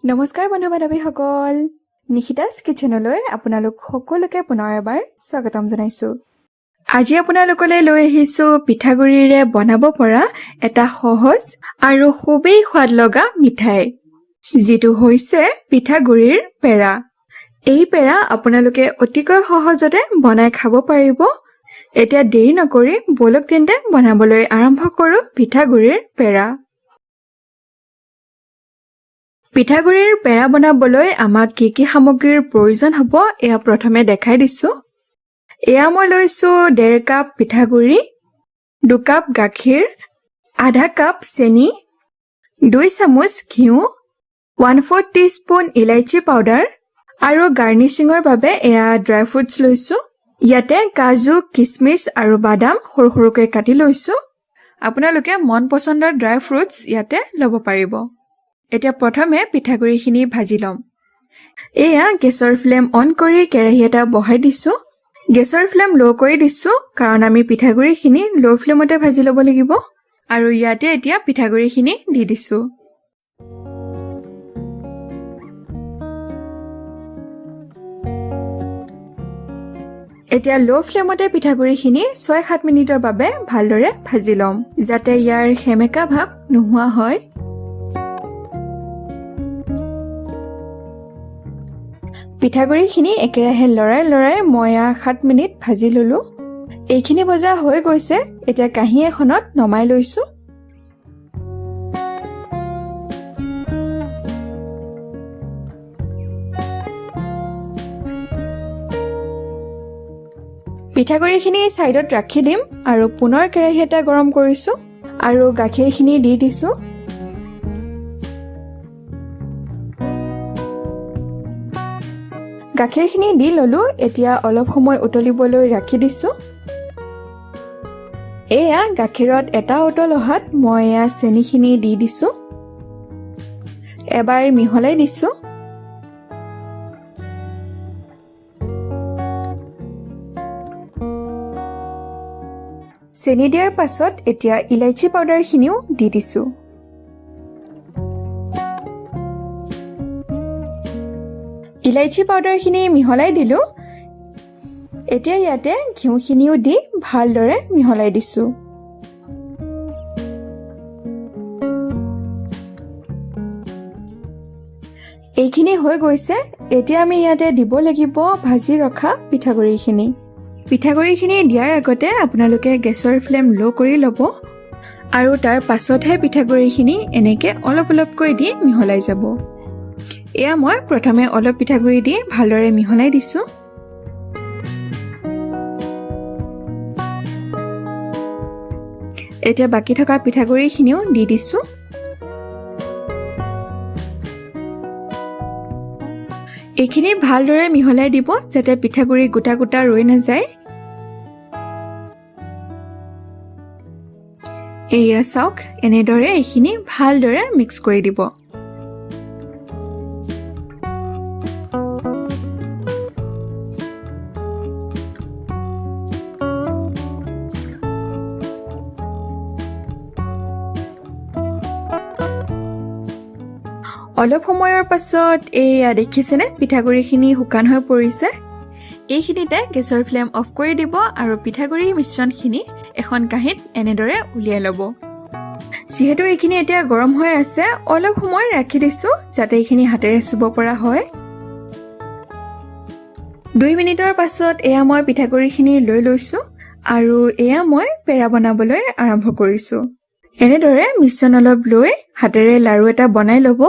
নমস্কাৰ বন্ধু-বান্ধৱীসকল, নিখিতাস কিচেনলৈ আপোনালোক সকলোকে পুনৰ এবাৰ স্বাগতম জনাইছো। আজি আপোনালোকলৈ লৈ আহিছো পিঠাগুৰিৰে বনাব পৰা এটা সহজ আৰু খুবেই সোৱাদ লগা মিঠাই, যিটো হৈছে পিঠাগুৰিৰ পেৰা। এই পেৰা আপোনালোকে অতিকৈ সহজতে বনাই খাব পাৰিব। এতিয়া দেৰি নকৰি বলক তেন্তে বনাবলৈ আৰম্ভ কৰো পিঠাগুৰিৰ পেৰা। পিঠাগুৰিৰ পেৰা বনাবলৈ আমাক কি কি সামগ্ৰীৰ প্ৰয়োজন হ'ব এয়া প্ৰথমে দেখাই দিছো। এয়া মই লৈছো 1.5 কাপ পিঠাগুৰি, 2 কাপ গাখীৰ, আধা কাপ চেনি, 2 চামুচ ঘিউ, 1/4 টিস্পুন ইলাইচি পাউডাৰ আৰু গাৰ্নিচিঙৰ বাবে এয়া ড্ৰাই ফ্ৰুটছ লৈছো। ইয়াতে কাজু, কিচমিচ আৰু বাদাম সৰু সৰুকৈ কাটি লৈছো। আপোনালোকে মন পছন্দৰ ড্ৰাই ফ্ৰুটছ ইয়াতে ল'ব পাৰিব। এতিয়া প্ৰথমে পিঠাগুৰিখিনি ভাজি ল'ম। এয়া গেছৰ ফ্লেম অন কৰি কেৰাহী এটা বহাই দিছো। গেছৰ ফ্লেম ল' কৰি দিছো কাৰণ আমি পিঠাগুৰিখিনি ল' ফ্লেমতে ভাজি ল'ব লাগিব। আৰু ইয়াতে এতিয়া পিঠাগুৰিখিনি দি দিছো। এতিয়া ল' ফ্লেমতে পিঠাগুৰিখিনি 6-7 মিনিটৰ বাবে ভালদৰে ভাজি ল'ম, যাতে ইয়াৰ সেমেকা ভাৱ নোহোৱা হয়। পিঠাগুৰিখিনি একেৰাহে লৰাই মই 7 মিনিট ভাজি ললো। এইখিনি ভজা হৈ গৈছে। এতিয়া কাঁহী এখনত নমাই লৈছো। পিঠাগুৰিখিনি ছাইডত ৰাখি দিম আৰু পুনৰ কেৰাহী এটা গৰম কৰিছো আৰু গাখীৰখিনি দি দিছো। গাখীৰখিনি দি ললো। এতিয়া অলপ সময় উতলিবলৈ ৰাখি দিছো। এয়া গাখীৰত এটা উতল অহাত মই এয়া চেনিখিনি দি দিছো। এবাৰ মিহলাই দিছো। চেনি দিয়াৰ পাছত এতিয়া ইলাইচি পাউডাৰখিনিও দি দিছো। ইলাইচি পাউডাৰখিনি মিহলাই দিলো। এতিয়া ইয়াতে ঘিউখিনিও দি ভালদৰে মিহলাই দিছো। এইখিনি হৈ গৈছে। এতিয়া আমি ইয়াতে দিব লাগিব ভাজি ৰখা পিঠাগুৰিখিনি। পিঠাগুৰিখিনি দিয়াৰ আগতে আপোনালোকে গেছৰ ফ্লেম ল' কৰি ল'ব আৰু তাৰ পাছতহে পিঠাগুৰিখিনি এনেকে অলপ অলপকৈ দি মিহলাই যাব। এয়া মই প্ৰথমে অলপ পিঠাগুৰি দি ভালদৰে মিহলাই দিছো। এতিয়া বাকী থকা পিঠাগুৰিখিনিও দি দিছো। এইখিনি ভালদৰে মিহলাই দিব যাতে পিঠাগুৰি গোটা গোটা ৰৈ নাযায়। এয়া চাওক, এনেদৰে এইখিনি ভালদৰে মিক্স কৰি দিব। অলপ সময়ৰ পাছত এয়া দেখিছেনে পিঠাগুৰিখিনি শুকান হৈ পৰিছে। এইখিনিতে গেছৰ ফ্লেম অফ কৰি দিব আৰু পিঠাগুৰিৰ মিশ্ৰণখিনি এখন কাঁহীত এনেদৰে উলিয়াই ল'ব। যিহেতু এইখিনি এতিয়া গৰম হৈ আছে, অলপ সময় ৰাখি দিছো যাতে এইখিনি হাতেৰে চুব পৰা হয়। 2 মিনিটৰ পাছত এয়া মই পিঠাগুৰিখিনি লৈ লৈছো আৰু এয়া মই পেৰা বনাবলৈ আৰম্ভ কৰিছো। এনেদৰে মিশ্ৰণ অলপ লৈ হাতেৰে লাৰু এটা বনাই ল'ব।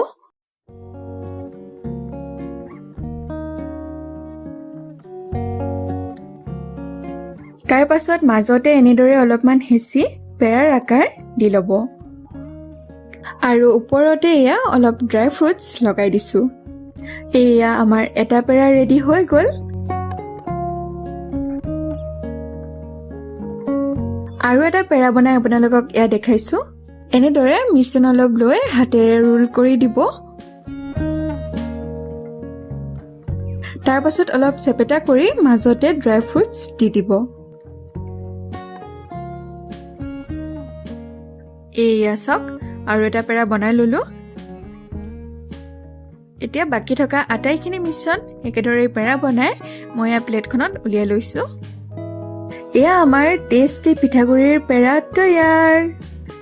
তাৰ পাছত মাজতে এনেদৰে অলপমান হেঁচি পেৰাৰ আকাৰ দি ল'ব আৰু ওপৰতে এয়া অলপ ড্ৰাই ফ্ৰুটছ লগাই দিছো। এয়া আমাৰ এটা পেৰা ৰেডি হৈ গ'ল। আৰু এটা পেৰা বনাই আপোনালোকক এয়া দেখাইছো। এনেদৰে মিশ্ৰণ অলপ লৈ হাতেৰে ৰোল কৰি দিব। তাৰ পাছত অলপ চেপেটা কৰি মাজতে ড্ৰাই ফ্ৰুটছ দি দিব। এয়া চাওক, আৰু এটা পেৰা বনাই ললো। এতিয়া বাকী থকা আটাইখিনি মিশ্ৰণ একেদৰে পেৰা বনাই মই প্লেটখনত উলিয়াই লৈছোঁ। এয়া আমাৰ টেষ্টি পিঠাগুড়িৰ পেৰা তৈয়াৰ।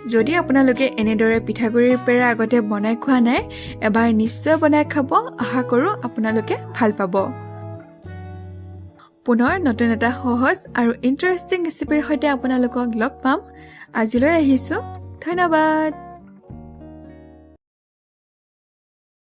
যদি আপোনালোকে এনেদৰে পিঠাগুড়িৰ পেৰা আগতে বনাই খোৱা নাই, এবাৰ নিশ্চয় বনাই খাব। আশা কৰোঁ আপোনালোকে ভাল পাব। পুনৰ নতুন এটা সহজ আৰু ইণ্টাৰেষ্টিং ৰেচিপিৰ সৈতে আপোনালোকক লগ পাম। আজিলৈ আহিছোঁ। ধন্যবাদ।